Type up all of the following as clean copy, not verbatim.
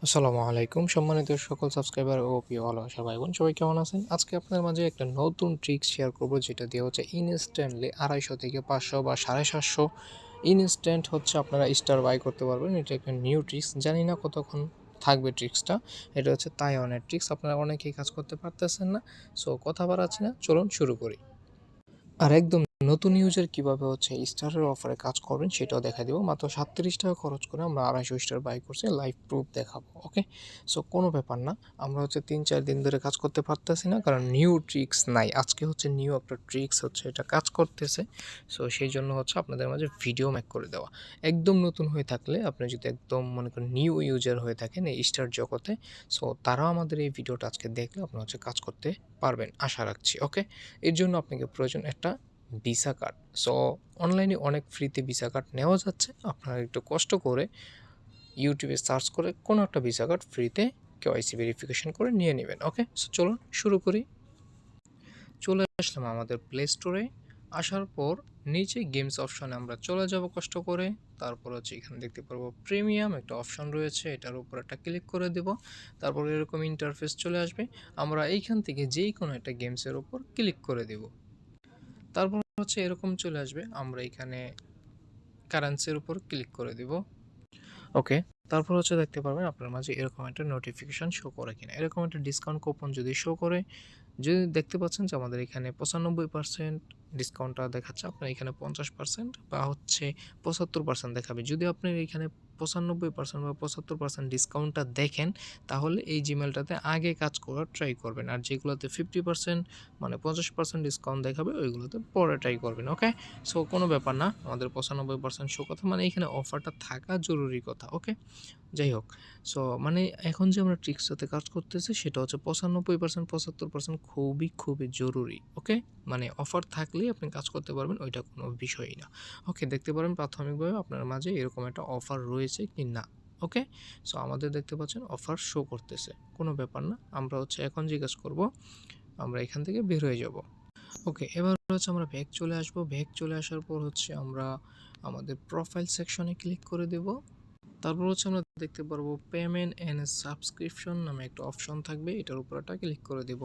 আসসালামু আলাইকুম সম্মানিত সকল সাবস্ক্রাইবার ও প্রিয় ভালোবাসা ভাই বোন সবাই কেমন আছেন? আজকে আপনার মাঝে একটা নতুন ট্রিক্স শেয়ার করব যেটা দিয়ে হচ্ছে ইনস্ট্যান্টলি 250 থেকে 500 বা 750 ইনস্ট্যান্ট হচ্ছে আপনারা স্টার বাই করতে পারবেন। এটা একটা নিউ ট্রিক্স, জানি না কতক্ষণ থাকবে ট্রিক্সটা। এটা হচ্ছে তাইওয়ানের ট্রিক্স, আপনারা অনেকেই কাজ করতে পারতেছেন না। সো কথা বাড়াচ্ছি না, চলুন শুরু করি। আর একদম নতুন ইউজার কিভাবে হচ্ছে স্টারের অফারে কাজ করবেন সেটাও দেখা দিব। মাত্র 37 টাকা খরচ করে আমরা 250 স্টার বাই করছি, লাইভ প্রুফ দেখাবো। ওকে, সো কোনো ব্যাপার না। আমরা হচ্ছে 3-4 দিন ধরে কাজ করতে পারতেছি না, কারণ নিউ ট্রিক্স নাই। আজকে হচ্ছে নিউ একটা ট্রিক্স হচ্ছে এটা কাজ করতেছে। সো সেই জন্য হচ্ছে আপনাদের মাঝে ভিডিও মেক করে দেওয়া। একদম নতুন হয়ে থাকলে, আপনি যদি একদম মনে করেন নিউ ইউজার হয়ে থাকেন এই স্টার জগতে, সো তারাও আমাদের এই ভিডিওটা আজকে দেখলে আপনারা হচ্ছে কাজ করতে পারবেন আশা রাখছি। ওকে, এর জন্য আপনাকে প্রয়োজন একটা ভিসা কার্ড। সো অনলাইনে অনেক ফ্রিতে ভিসা কার্ড নেওয়া যাচ্ছে, আপনারা একটু কষ্ট করে ইউটিউবে সার্চ করে কোনো একটা ভিসা কার্ড ফ্রিতে কেওয়াইসি ভেরিফিকেশন করে নিয়ে নেবেন। ওকে, সো চলুন শুরু করি। চলে আসলাম আমাদের প্লে স্টোরে। আসার পর নিচে গেমস অপশনে আমরা চলে যাব কষ্ট করে। তারপর হচ্ছে এখানে দেখতে পারবো প্রিমিয়াম একটা অপশন রয়েছে, এটার উপর একটা ক্লিক করে দেব। তারপর এরকম ইন্টারফেস চলে আসবে, আমরা এইখান থেকে যেই কোনো একটা গেমসের উপর ক্লিক করে দেব। তারপর হচ্ছে এরকম চলে আসবে, আমরা এখানে কারেন্সির উপর ক্লিক করে দিব। ওকে, তারপর হচ্ছে দেখতে পারবেন আপনার মাঝে এরকম একটা নোটিফিকেশন শো করে কিনা, এরকম একটা ডিসকাউন্ট কুপন যদি শো করে, যদি দেখতে পাচ্ছেন যে আমাদের এখানে 95% ডিসকাউন্টটা দেখাচ্ছে, আপনার এখানে 50% বা হচ্ছে 75% দেখাবে। যদি আপনার এখানে 95% বা 75% ডিসকাউন্টটা দেখেন, তাহলে এই জিমেলটাতে আগে কাজ করার ট্রাই করবেন। আর যেগুলোতে 50% মানে 50% ডিসকাউন্ট দেখাবে ওইগুলোতে পরে ট্রাই করবেন। ওকে, সো কোনো ব্যাপার না, আমাদের 95% শো কথা মানে এখানে অফারটা থাকা জরুরি কথা। ওকে, যাই হোক, সো মানে এখন যে আমরা ট্রিক্সটাতে কাজ করতেছি সেটা হচ্ছে 95% 75% খুবই খুবই জরুরি। ওকে, মানে অফার থাকলেই আপনি কাজ করতে পারবেন, ওইটা কোনো বিষয়ই না। ওকে, দেখতে পারেন প্রাথমিকভাবে আপনার মাঝে এরকম একটা অফার রয়েছে কি না। ওকে, সো আমাদের দেখতে পাচ্ছেন অফার শো করতেছে, কোনো ব্যাপার না। আমরা হচ্ছে এখন যে কাজ করব, আমরা এখান থেকে বের হয়ে যাব। ওকে, এবার হচ্ছে আমরা ব্যাক চলে আসব। ব্যাক চলে আসার পর হচ্ছে আমরা আমাদের প্রোফাইল সেকশনে ক্লিক করে দেব। তারপর হচ্ছে আমরা দেখতে পারবো পেমেন্ট এন্ড সাবস্ক্রিপশন নামে একটা অপশন থাকবে, এটার উপর একটা ক্লিক করে দেব।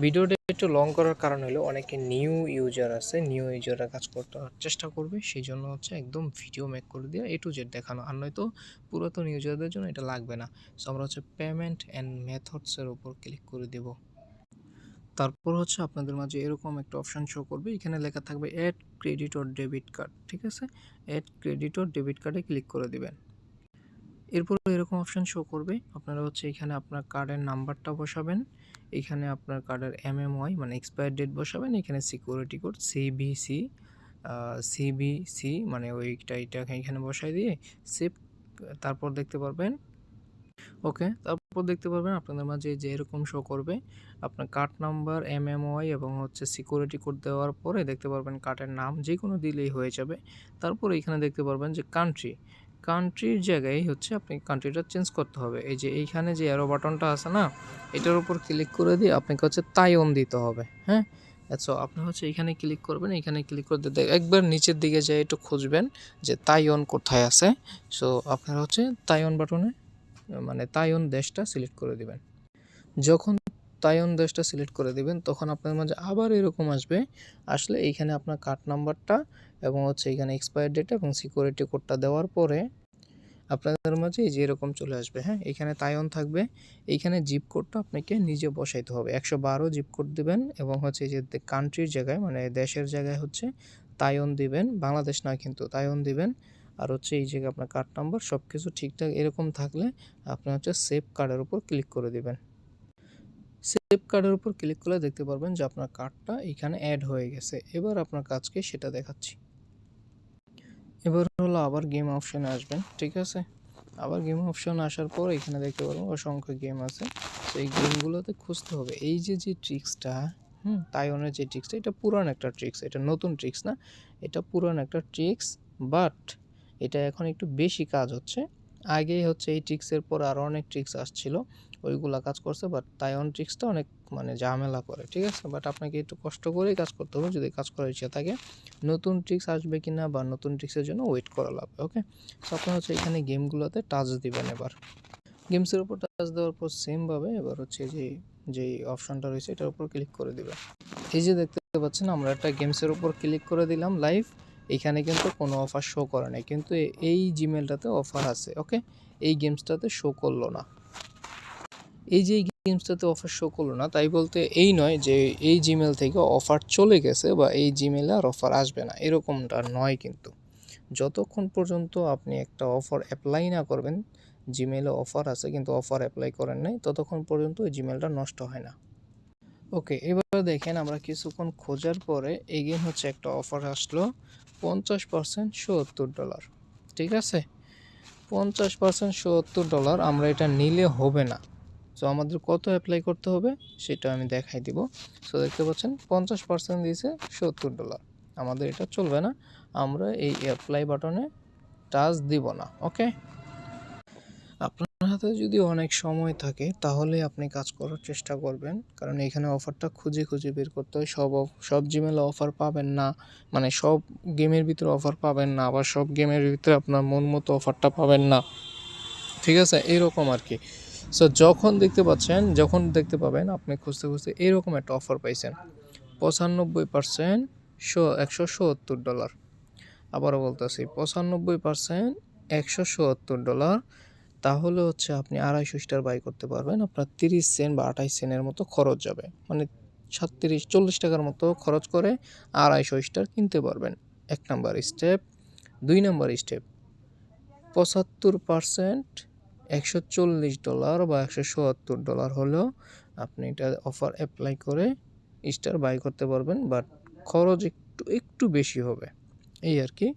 ভিডিওটা একটু লং করার কারণ হলো অনেকে নিউ ইউজার আছে, নিউ ইউজাররা কাজ করতে চেষ্টা করবে, সেই জন্য হচ্ছে একদম ভিডিও মেক করে দিয়ে এ টু জেড দেখানো, আর নয়তো পুরাতন ইউজারদের জন্য এটা লাগবে না। সো আমরা হচ্ছে পেমেন্ট অ্যান্ড মেথডসের উপর ক্লিক করে দেব। তারপর হচ্ছে আপনাদের মাঝে এরকম একটা অপশন শো করবে, এখানে লেখা থাকবে add credit or debit card. ঠিক আছে, অ্যাড ক্রেডিট অর ডেবিট কার্ডে ক্লিক করে দিবেন। এরপর এরকম অপশন শো করবে, আপনারা হচ্ছে এখানে আপনার কার্ডের নাম্বারটা বসাবেন, এখানে আপনার কার্ডের এমএমওয়াই মানে এক্সপায়ার ডেট বসাবেন, এখানে সিকিউরিটি কোড সিবিসি সিবিসি মানে ওইটা এটা এখানে বসাই দিয়ে সেভ। তারপর দেখতে পারবেন, ওকে, তারপর দেখতে পারবেন আপনাদের মাঝে যে এরকম শো করবে আপনার কার্ড নাম্বার, এমএমওয়াই এবং হচ্ছে সিকিউরিটি কোড দেওয়ার পরে দেখতে পারবেন কার্ডের নাম যে কোনো দিলেই হয়ে যাবে। তারপর এখানে দেখতে পারবেন যে কান্ট্রির জায়গায় হচ্ছে আপনি কান্ট্রিটা চেঞ্জ করতে হবে। এই যে এইখানে যে অ্যারো বাটনটা আছে না, এটার উপর ক্লিক করে দিয়ে আপনাকে হচ্ছে তাইওয়ান দিতে হবে। হ্যাঁ, সো আপনি হচ্ছে এখানে ক্লিক করবেন, এখানে ক্লিক করতে একবার নিচের দিকে যেয়ে একটু খুঁজবেন যে তাইওয়ান কোথায় আছে। সো আপনারা হচ্ছে তাইওয়ান বাটনে মানে তাইওয়ান দেশটা সিলেক্ট করে দিবেন। যখন তাইওয়ান দেশটা সিলেক্ট করে দিবেন তখন আপনার মাঝে আবার এরকম আসবে, আসলে এইখানে আপনার কার্ড নাম্বারটা এবং হচ্ছে এখানে এক্সপায়ার ডেট এবং সিকিউরিটি কোডটা দেওয়ার পরে আপনাদের মাঝে এই যে এরকম চলে আসবে। হ্যাঁ, এখানে তাইওয়ান থাকবে, এইখানে জিপ কোডটা আপনাকে নিজে বসাইতে হবে, 112 জিপ কোড দিবেন এবং হচ্ছে এই যে কান্ট্রির জায়গায় মানে দেশের জায়গায় হচ্ছে তাইওয়ান দিবেন, বাংলাদেশ না কিন্তু তাইওয়ান দিবেন। আর হচ্ছে এই জায়গায় আপনার কার্ড নাম্বার সব কিছু ঠিকঠাক এরকম থাকলে আপনি হচ্ছে সেভ কার্ডের উপর ক্লিক করে দিবেন। সেভ কার্ডের উপর ক্লিক করলে দেখতে পারবেন যে আপনার কার্ডটা এখানে অ্যাড হয়ে গেছে। এবার আপনার কাজকে সেটা দেখাচ্ছি। এবার হলো আবার গেম অপশনে আসবেন। ঠিক আছে, আবার গেম অপশন আসার পর এখানে দেখতে পারবেন অসংখ্য গেম আছে, তো এই গেমগুলোতে খুঁজতে হবে এই যে যে ট্রিক্সটা, তাইওয়ানের যে ট্রিক্সটা, এটা পুরান একটা ট্রিক্স, এটা নতুন ট্রিক্স না, এটা পুরান একটা ট্রিক্স। বাট এটা এখন একটু বেশি কাজ হচ্ছে। আগেই হচ্ছে এই ট্রিক্সের পর আরও অনেক ট্রিক্স আসছিল, ওইগুলা কাজ করছে, বাট তাইওয়ান ট্রিক্সটা অনেক মানে ঝামেলা করে। ঠিক আছে, বাট আপনাকে একটু কষ্ট করেই কাজ করতে হবে যদি কাজ করার ইচ্ছা থাকে। নতুন ট্রিক্স আসবে কিনা বা নতুন ট্রিক্সের জন্য ওয়েট করা লাগবে। ওকে, সো আপনার হচ্ছে এখানে গেমগুলোতে টাচ দিবেন এবার। গেমসের উপর টাচ দেওয়ার পর সেমভাবে এবার হচ্ছে যেই অপশনটা রয়েছে এটার উপর ক্লিক করে দিবে। এই যে দেখতে পাচ্ছেন আমরা একটা গেমসের উপর ক্লিক করে দিলাম লাইভ, এখানে কিন্তু কোনো অফার শো করে নাই, কিন্তু এই জিমেলটাতে অফার আছে। ওকে, এই গেমসটাতে শো করলো না। এই যে গেমসটাতে অফার শো করলো না তাই বলতে এই নয় যে এই জিমেল থেকে অফার চলে গেছে বা এই জিমেলে আর অফার আসবে না, এরকমটা নয়। কিন্তু যতক্ষণ পর্যন্ত আপনি একটা অফার অ্যাপ্লাই না করবেন, জিমেলে অফার আছে কিন্তু অফার অ্যাপ্লাই করেন নাই, ততক্ষণ পর্যন্ত ওই জিমেলটা নষ্ট হয় না। ওকে, এবার দেখেন আমরা কিছুক্ষণ খোঁজার পরে এগেইন হচ্ছে একটা অফার আসলো 50% $70। ঠিক আছে, 50% $70 আমরা এটা নিলে হবে না। সো আমাদের কত অ্যাপ্লাই করতে হবে সেটা আমি দেখাই দিব। সো দেখতে পাচ্ছেন 50% দিয়েছে $70, আমাদের এটা চলবে না, আমরা এই অ্যাপ্লাই বাটনে টাচ দিব না। ওকে, আপনার হাতে যদি অনেক সময় থাকে তাহলে আপনি কাজ করার চেষ্টা করবেন, কারণ এখানে অফারটা খুঁজে খুঁজে বের করতে হয়। সব জিমেলে অফার পাবেন না, মানে সব গেমের ভিতরে অফার পাবেন না, আবার সব গেমের ভিতরে আপনার মন মতো অফারটা পাবেন না। ঠিক আছে, এরকম আর কি। সো যখন দেখতে পাবেন আপনি খুঁজতে খুঁজতে এরকম একটা অফার পাইছেন 95% $170। আবারও বলতেছি 95% $170, তাহলে হচ্ছে আপনি 250 স্টার বাই করতে পারবেন। আপনার 30 সেন্ট বা 28 সেন্টের মতো খরচ যাবে, মানে 40 টাকার মতো খরচ করে 250 স্টার কিনতে পারবেন। 1 নাম্বার স্টেপ। 2 নাম্বার স্টেপ, 75% $140 বা $170 হলেও আপনি এটা অফার অ্যাপ্লাই করে স্টার বাই করতে পারবেন, বাট খরচ একটু বেশি হবে, এই আর কি।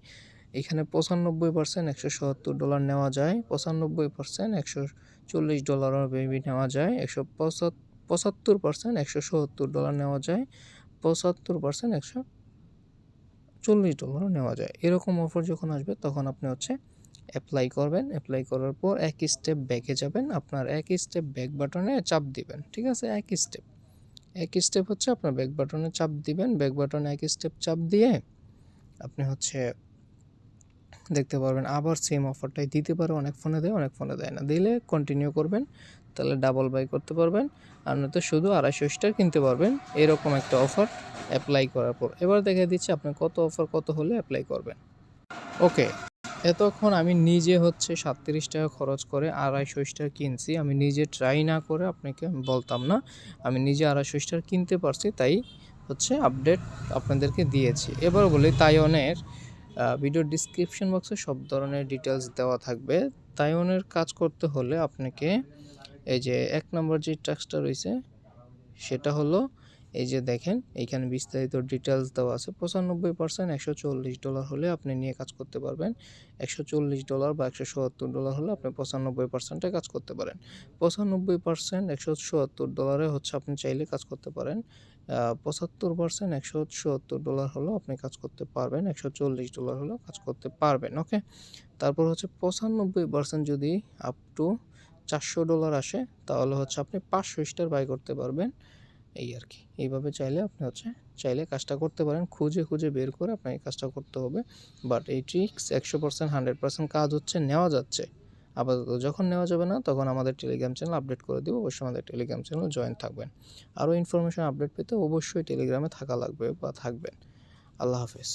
এখানে 95% $170 নেওয়া যায়, 95% $140 বেবি নেওয়া যায়, 75% $170 নেওয়া যায়, 75% $140 নেওয়া যায়। এরকম অফার যখন আসবে তখন আপনি হচ্ছে অ্যাপ্লাই করবেন। অ্যাপ্লাই করার পর এক স্টেপ ব্যাকে যাবেন, আপনার এক স্টেপ ব্যাক বাটনে চাপ দিবেন। ঠিক আছে, এক স্টেপ হচ্ছে আপনার ব্যাক বাটনে চাপ দিবেন। ব্যাক বাটনে এক স্টেপ চাপ দিয়ে আপনি হচ্ছে দেখতে পারবেন আবার সেম অফারটাই দিতে পারে, অনেক ফোনে দেয় অনেক ফোনে দেয় না। দিলে কন্টিনিউ করবেন, তাহলে ডাবল বাই করতে পারবেন, আর নয়তো শুধু 250 স্টার কিনতে পারবেন এরকম একটা অফার অ্যাপ্লাই করার পর। এবার দেখা দিচ্ছে আপনি কত অফার কত হলে অ্যাপ্লাই করবেন। ওকে, এতক্ষণ আমি নিজে হচ্ছে 37 টাকা খরচ করে 250 স্টার কিনছি, আমি নিজে ট্রাই না করে আপনাকে বলতাম না, আমি নিজে 250 স্টার কিনতে পারছি, তাই হচ্ছে আপডেট আপনাদেরকে দিয়েছি। এবার বলি তাইওয়ানের ভিডিও ডিসক্রিপশন বক্সে সব ধরনের ডিটেলস দেওয়া থাকবে। তাইওয়ানের কাজ করতে হলে আপনাকে এই যে 1 নম্বর যে টাস্কটা রয়েছে সেটা হলো এই যে দেখেন এইখানে বিস্তারিত ডিটেলস দেওয়া আছে। 95% $140 হলে আপনি নিয়ে কাজ করতে পারবেন। $140 বা $170 হলে আপনি 95%-এ কাজ করতে পারেন। 95% $170 হচ্ছে আপনি চাইলে কাজ করতে পারেন। 75% $170 হলেও আপনি কাজ করতে পারবেন। $140 হলেও কাজ করতে পারবেন। ওকে, তারপর হচ্ছে 95% যদি আপ টু $400 আসে তাহলে হচ্ছে আপনি 500 স্টার বাই করতে পারবেন, এই আর কি। এইভাবে চাইলে কাজটা করতে পারেন, খুঁজে খুঁজে বের করে আপনাকে কাজটা করতে হবে। বাট এই ট্রিক্স 100% 100% কাজ হচ্ছে, নেওয়া যাচ্ছে। আপাতত যখন নেওয়া যাবে না তখন আমাদের টেলিগ্রাম চ্যানেল আপডেট করে দেবো, অবশ্যই আমাদের টেলিগ্রাম চ্যানেল জয়েন থাকবেন। আরও ইনফরমেশন আপডেট পেতে অবশ্যই টেলিগ্রামে থাকা লাগবে বা থাকবেন। আল্লাহ হাফেজ।